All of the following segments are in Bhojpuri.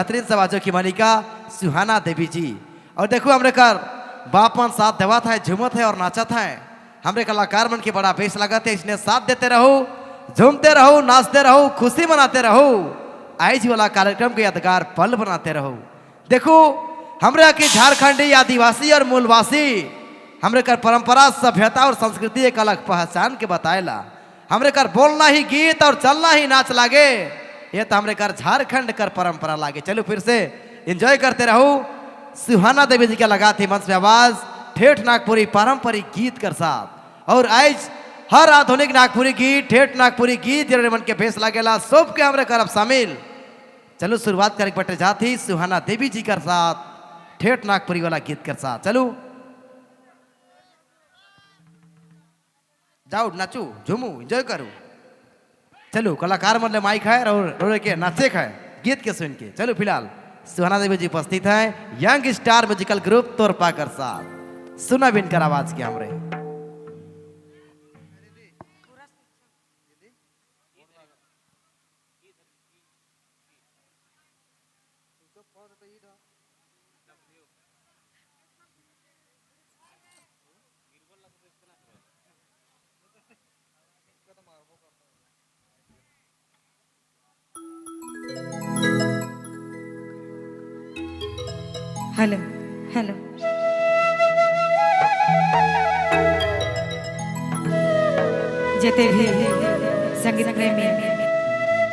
बेहतरीन समाजों की मालिका सुहाना देवी जी। और देखो हमरे कर बापन साथ देवत है, झूमत है और नाचत है। हमरे कलाकार मन के बड़ा बेस लगत है, इसने साथ देते रहो, झूमते रहो, नाचते रहो, खुशी मनाते रहो, आज वाला कार्यक्रम के यादगार पल बनाते रहो। देखो हमरे के झारखंडी आदिवासी और मूलवासी हमरे कर परंपरा सभ्यता और संस्कृति एक अलग पहचान के बताएला। हमरे कर बोलना ही गीत और चलना ही नाच लागे, ये तो हमरे कर झारखंड कर परंपरा लागे। चलो फिर से एंजॉय करते रहो। सुहाना देवी जी का लगा थी मंच में आवाज ठेठ नागपुरी पारंपरिक गीत कर साथ। और आज हर आधुनिक नागपुरी गीत, ठेठ नागपुरी गीत जिन्होंने मन के भेस लागेला सब के हमरे करब शामिल। चलो शुरुआत करके बटे जाती सुहाना देवी जी कर साथ ठेठ नागपुरी वाला गीत कर साथ। चलो जाओ नाचू झूमू एंजॉय करो। चलो कलाकार मतलब माइक है और रोड़े के नाचे है गीत के सुन के। चलो फिलहाल सुहाना देवी जी उपस्थित है young star musical group Torpa कर साथ। सुना बिन कर आवाज के हमरे हेलो हेलो जिते भी संगीत प्रेमी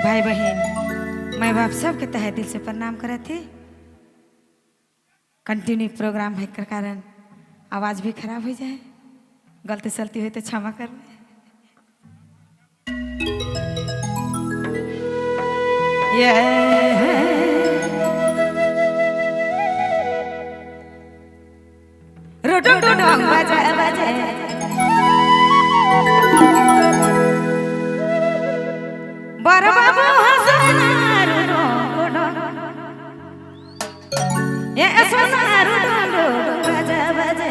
भाई बहन माँ बाप सबके तहे दिल से प्रणाम करे थे। कंटिन्यू प्रोग्राम है के कारण आवाज भी खराब हो जाए, गलती सलती हुई तो क्षमा कर। बजे बजे बर बाबू हसनारू ये सोनारू बजे बजे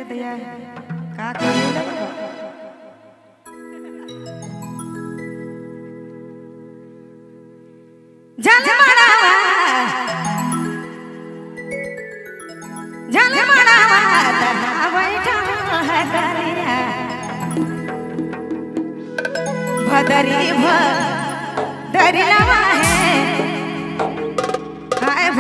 दिया का करेला जाले मनावा तहा बैठा है दरिया भदरी भदरी नवा है हाय